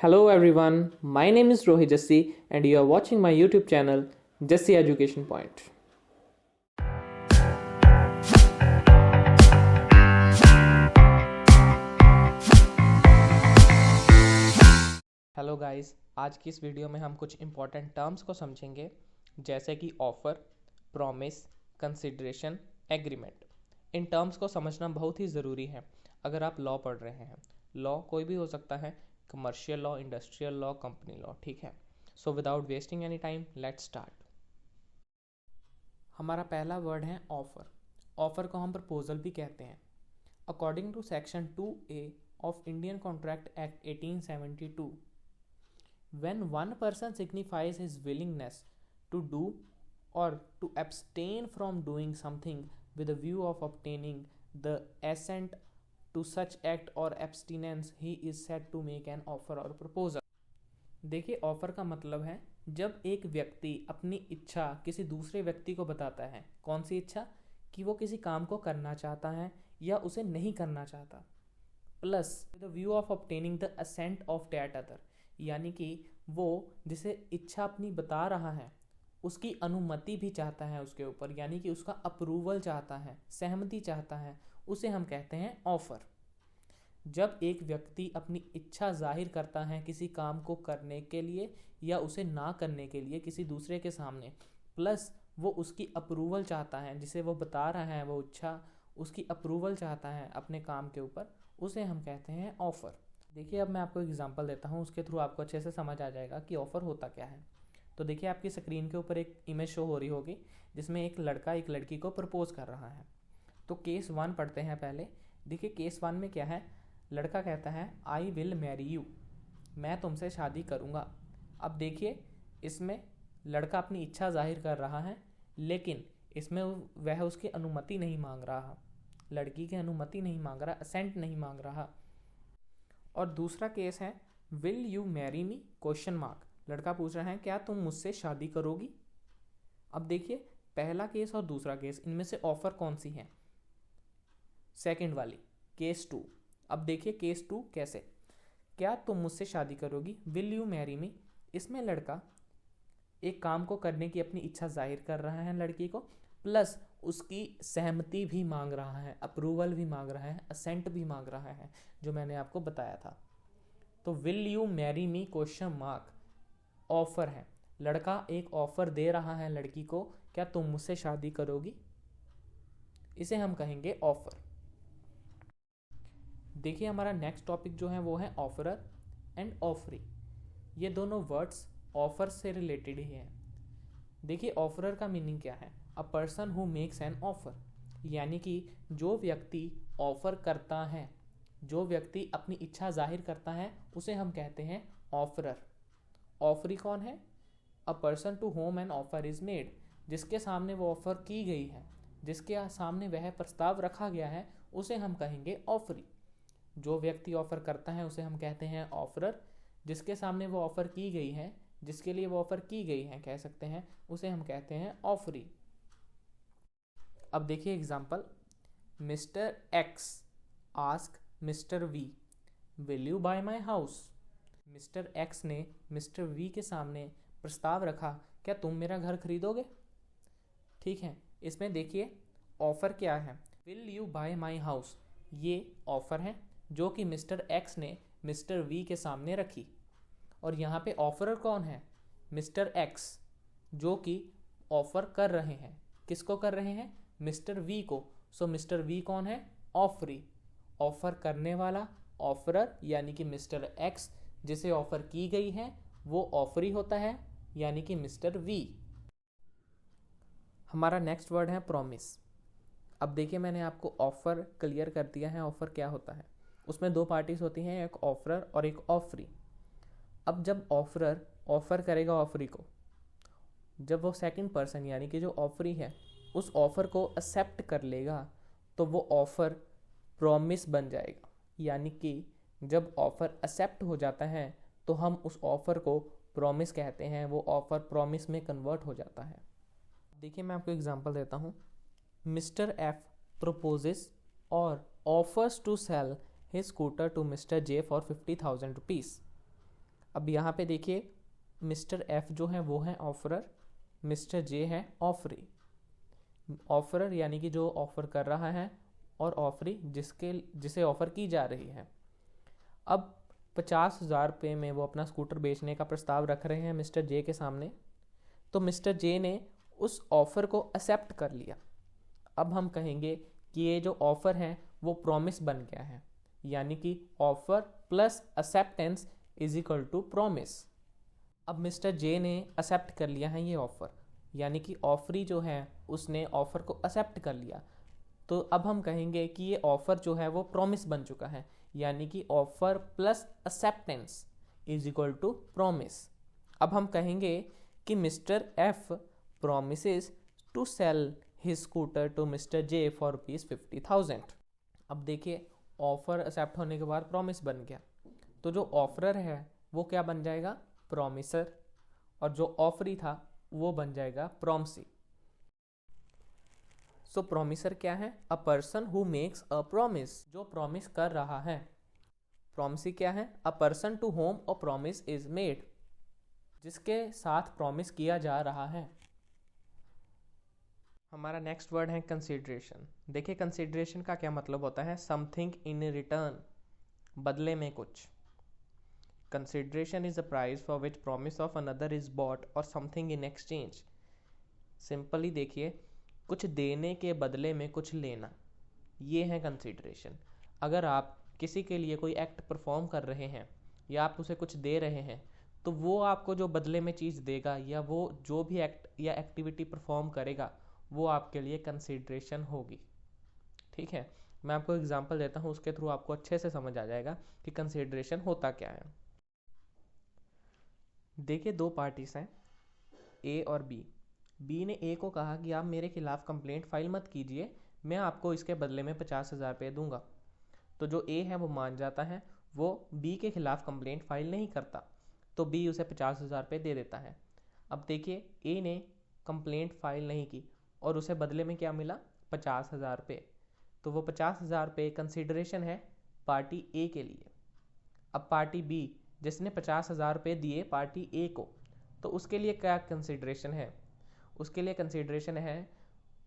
Hello everyone, my name is Rohit Jassi and you are watching my YouTube channel Jassi Education Point. Hello guys, आज की इस video में हम कुछ important terms को समझेंगे जैसे कि offer, promise, consideration, agreement. In terms को समझना बहुत ही ज़रूरी है अगर आप लॉ पढ़ रहे हैं। लॉ कोई भी हो सकता है, commercial law, industrial law, company law, ठीक है। So without wasting any time let's start. हमारा पहला वर्ड है ऑफ़र। ऑफ़र को हम प्रपोजल भी कहते हैं। According to section 2A of Indian contract act 1872, when one person signifies his willingness to do or to abstain from doing something with a view of obtaining the assent to such act or abstinence, he is said to make an offer or proposal. देखिए, offer का मतलब है जब एक व्यक्ति अपनी इच्छा किसी दूसरे व्यक्ति को बताता है। कौन सी इच्छा? कि वो किसी काम को करना चाहता है या उसे नहीं करना चाहता, plus the view of obtaining the assent of that other, यानी कि वो जिसे इच्छा अपनी बता रहा है उसकी अनुमति भी चाहता है उसके ऊपर, यानी कि उसका अप्रूवल चाहता है, सहमति चाहता है, उसे हम कहते हैं ऑफर। जब एक व्यक्ति अपनी इच्छा जाहिर करता है किसी काम को करने के लिए या उसे ना करने के लिए किसी दूसरे के सामने, प्लस वो उसकी अप्रूवल चाहता है, जिसे वो बता रहा है वो इच्छा उसकी अप्रूवल चाहता है अपने काम के ऊपर, उसे हम कहते हैं ऑफ़र। देखिए, अब मैं आपको एग्जांपल देता हूँ, उसके थ्रू आपको अच्छे से समझ आ जाएगा कि ऑफ़र होता क्या है। तो देखिए, आपकी स्क्रीन के ऊपर एक इमेज शो हो रही होगी जिसमें एक लड़का एक लड़की को प्रपोज कर रहा है। तो केस 1 पढ़ते हैं पहले। देखिए, केस 1 में क्या है? लड़का कहता है आई विल मैरी यू, मैं तुमसे शादी करूँगा। अब देखिए, इसमें लड़का अपनी इच्छा जाहिर कर रहा है, लेकिन इसमें वह उसकी अनुमति नहीं मांग रहा, लड़की की अनुमति नहीं मांग रहा, असेंट नहीं मांग रहा। और दूसरा केस है will you marry me question mark, लड़का पूछ रहा है क्या तुम मुझसे शादी करोगी। अब देखिए, पहला केस और दूसरा केस, इनमें से ऑफर कौन सी है? सेकंड वाली, केस 2। अब देखिए केस 2 कैसे, क्या तुम मुझसे शादी करोगी, विल यू मैरी मी। इसमें लड़का एक काम को करने की अपनी इच्छा जाहिर कर रहा है लड़की को, प्लस उसकी सहमति भी मांग रहा है, अप्रूवल भी मांग रहा है, असेंट भी मांग रहा है, जो मैंने आपको बताया था। तो will you marry me question mark offer है। लड़का एक ऑफर दे रहा है लड़की को, क्या तुम मुझसे शादी करोगी, इसे हम कहेंगे ऑफर। देखिए, हमारा नेक्स्ट टॉपिक जो है वो है ऑफरर एंड ऑफरी। ये दोनों वर्ड्स ऑफर से रिलेटेड ही हैं। देखिए, ऑफरर का मीनिंग क्या है? A person who makes an offer, यानी कि जो व्यक्ति ऑफर करता है, जो व्यक्ति अपनी इच्छा जाहिर करता है, उसे हम कहते हैं ऑफरर। ऑफरी कौन है? A person to whom an offer is made, जिसके सामने वो ऑफर की गई है, जिसके सामने वह प्रस्ताव रखा गया है, उसे हम कहेंगे ऑफरी। जो व्यक्ति ऑफर करता है उसे हम कहते हैं ऑफरर, जिसके सामने वो ऑफर की गई है, जिसके लिए वो ऑफर की गई है कह सकते हैं, उसे हम कहते हैं ऑफरी। अब देखिए example, mister X ask mister V will you buy my house. Mister X ने मिस्टर वी के सामने प्रस्ताव रखा, क्या तुम मेरा घर खरीदोगे। ठीक है, इसमें देखिए ऑफर क्या है, will you buy my house, ये ऑफर है जो कि मिस्टर एक्स ने मिस्टर वी के सामने रखी। और यहाँ पे ऑफरर कौन है? मिस्टर एक्स, जो कि ऑफर कर रहे हैं। किसको कर रहे हैं? मिस्टर वी को। सो मिस्टर वी कौन है? ऑफरी। ऑफर करने वाला ऑफरर, यानी कि मिस्टर एक्स, जिसे ऑफर की गई है वो ऑफरी होता है, यानी कि मिस्टर वी। हमारा नेक्स्ट वर्ड है प्रॉमिस। अब देखिए, मैंने आपको ऑफर क्लियर कर दिया है, ऑफर क्या होता है। उसमें दो पार्टीज होती हैं, एक ऑफरर और एक ऑफरी। अब जब ऑफरर ऑफर करेगा ऑफरी को, जब वो सेकंड पर्सन यानी कि जो ऑफरी है उस ऑफर को एक्सेप्ट कर लेगा, तो वो ऑफर प्रॉमिस बन जाएगा। यानी कि जब ऑफर एक्सेप्ट हो जाता है तो हम उस ऑफर को प्रॉमिस कहते हैं, वो ऑफर प्रॉमिस में कन्वर्ट हो जाता है। देखिए, मैं आपको एग्जांपल देता हूँ। मिस्टर एफ प्रपोजेस और offers to sell his scooter to mister J for 50,000 rupees. अब यहाँ पे देखिए मिस्टर एफ जो है वो है ऑफरर, मिस्टर जे है ऑफरी। ऑफरर यानी कि जो ऑफर कर रहा है और ऑफरी जिसे ऑफर की जा रही है। अब 50,000 रुपये में वो अपना स्कूटर बेचने का प्रस्ताव रख रहे हैं मिस्टर जे के सामने। तो मिस्टर जे ने उस ऑफ़र को एक्सेप्ट कर लिया। अब हम कहेंगे कि ये जो ऑफ़र है वो प्रॉमिस बन गया है, यानी कि offer plus acceptance is equal to promise. अब मिस्टर जे ने एक्सेप्ट कर लिया है ये ऑफ़र, यानी कि ऑफरी जो है उसने ऑफ़र को एक्सेप्ट कर लिया। तो अब हम कहेंगे कि ये ऑफ़र जो है वो प्रॉमिस बन चुका है, यानी कि offer plus acceptance is equal to promise. अब हम कहेंगे कि mister F promises to sell his scooter to Mr. J for ₹50,000। अब देखिए ऑफर एक्सेप्ट होने के बाद प्रॉमिस बन गया, तो जो ऑफरर है वो क्या बन जाएगा, प्रॉमिसर, और जो ऑफरी था वो बन जाएगा प्रॉमिसी। सो प्रॉमिसर क्या है, a person who makes a promise, जो प्रॉमिस कर रहा है। प्रॉमिसी क्या है, a person to whom a promise is made, जिसके साथ प्रॉमिस किया जा रहा है। हमारा नेक्स्ट वर्ड है कंसिडरेशन। देखिए कंसिडरेशन का क्या मतलब होता है, समथिंग इन रिटर्न, बदले में कुछ। Consideration is a price for which promise of another is bought और समथिंग इन एक्सचेंज। सिंपली देखिए, कुछ देने के बदले में कुछ लेना, ये है कंसिडरेशन। अगर आप किसी के लिए कोई एक्ट परफॉर्म कर रहे हैं या आप उसे कुछ दे रहे हैं, तो वो आपको जो बदले में चीज़ देगा या वो जो भी एक्ट या एक्टिविटी परफॉर्म करेगा वो आपके लिए कंसिडरेशन होगी। ठीक है, मैं आपको एग्जांपल देता हूँ, उसके थ्रू आपको अच्छे से समझ आ जाएगा कि कंसिडरेशन होता क्या है। देखिए दो पार्टीज हैं, ए और बी। बी ने ए को कहा कि आप मेरे खिलाफ कंप्लेंट फाइल मत कीजिए, मैं आपको इसके बदले में 50,000 रुपये दूंगा। तो जो ए है वो मान जाता है, वो बी के खिलाफ कंप्लेंट फाइल नहीं करता, तो बी उसे 50,000 रुपये दे देता है। अब देखिए ए ने कंप्लेंट फाइल नहीं की और उसे बदले में क्या मिला, 50,000 रुपये। तो वो 50,000 रुपये कंसिडरेशन है पार्टी ए के लिए। अब पार्टी बी जिसने 50,000 रुपये दिए पार्टी ए को, तो उसके लिए क्या कंसिडरेशन है, उसके लिए कंसिडरेशन है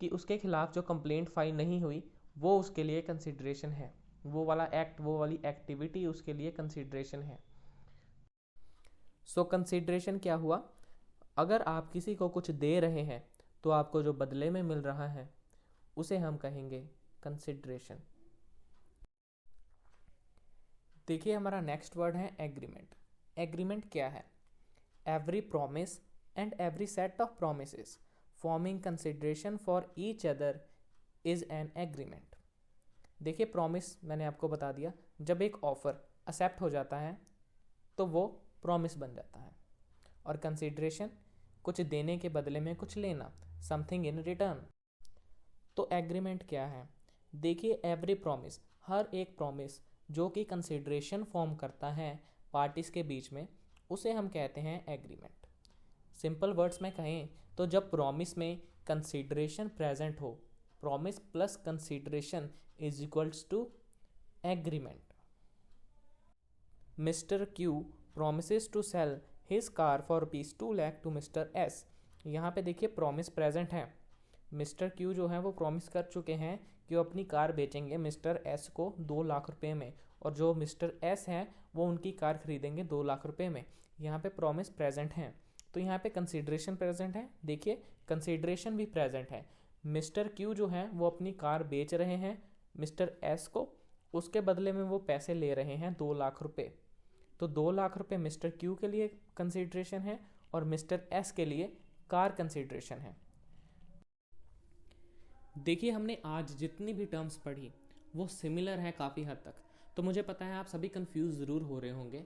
कि उसके खिलाफ जो कंप्लेंट फाइल नहीं हुई वो उसके लिए कंसिडरेशन है, वो वाला एक्ट, वो वाली एक्टिविटी उसके लिए कंसिडरेशन है। सो कंसिडरेशन क्या हुआ, अगर आप किसी को कुछ दे रहे हैं तो आपको जो बदले में मिल रहा है उसे हम कहेंगे कंसिडरेशन। देखिए हमारा नेक्स्ट वर्ड है एग्रीमेंट। एग्रीमेंट क्या है, every promise and every set of promises forming consideration for each other is an agreement. देखिए प्रॉमिस मैंने आपको बता दिया, जब एक ऑफर एक्सेप्ट हो जाता है तो वो प्रॉमिस बन जाता है, और कंसिडरेशन कुछ देने के बदले में कुछ लेना, समथिंग इन रिटर्न। तो एग्रीमेंट क्या है, देखिए एवरी प्रॉमिस, हर एक प्रॉमिस जो कि कंसिडरेशन फॉर्म करता है पार्टीज के बीच में, उसे हम कहते हैं एग्रीमेंट। सिंपल वर्ड्स में कहें तो जब प्रॉमिस में कंसिडरेशन प्रेजेंट हो, promise plus consideration is equals to agreement. Mister Q promises to sell his car for ₹2 lakh to Mr. S। यहाँ पे देखिए प्रॉमिस प्रेजेंट है, मिस्टर क्यू जो है वो प्रॉमिस कर चुके हैं कि वो अपनी कार बेचेंगे मिस्टर एस को 2 लाख रुपए में, और जो मिस्टर एस हैं वो उनकी कार खरीदेंगे 2 लाख रुपए में। यहाँ पे प्रॉमिस प्रेजेंट है, तो यहाँ पे कंसिडरेशन प्रेजेंट है। देखिए कंसिडरेशन भी प्रेजेंट है, मिस्टर क्यू जो है वो अपनी कार बेच रहे हैं मिस्टर एस को, उसके बदले में वो पैसे ले रहे हैं 2 लाख रुपए। तो 2 लाख रुपए मिस्टर क्यू के लिए कंसिडरेशन है और मिस्टर एस के लिए कार कंसिडरेशन है। देखिए हमने आज जितनी भी टर्म्स पढ़ी वो सिमिलर है काफ़ी हद तक, तो मुझे पता है आप सभी कंफ्यूज ज़रूर हो रहे होंगे।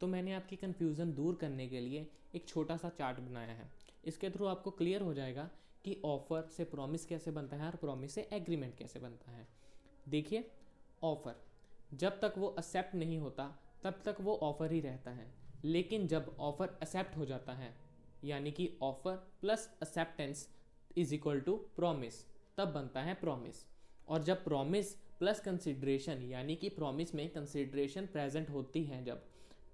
तो मैंने आपकी कन्फ्यूज़न दूर करने के लिए एक छोटा सा चार्ट बनाया है, इसके थ्रू आपको क्लियर हो जाएगा कि ऑफ़र से प्रॉमिस कैसे बनता है और प्रॉमिस से एग्रीमेंट कैसे बनता है। देखिए ऑफ़र जब तक वो एक्सेप्ट नहीं होता तब तक वो ऑफ़र ही रहता है, लेकिन जब ऑफ़र एक्सेप्ट हो जाता है यानी कि offer plus acceptance is equal to promise, तब बनता है प्रॉमिस। और जब प्रॉमिस प्लस कंसिडरेशन यानी कि प्रॉमिस में कंसिडरेशन प्रेजेंट होती है जब,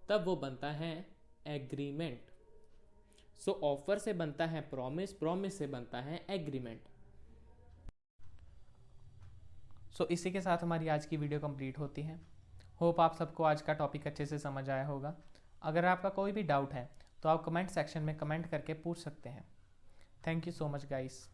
तब वो बनता है एग्रीमेंट। सो ऑफर से बनता है प्रॉमिस, प्रॉमिस से बनता है एग्रीमेंट। सो इसी के साथ हमारी आज की वीडियो कंप्लीट होती है। होप आप सबको आज का टॉपिक अच्छे से समझ आया होगा। अगर आपका कोई भी डाउट है तो आप कमेंट सेक्शन में कमेंट करके पूछ सकते हैं। Thank you so much guys.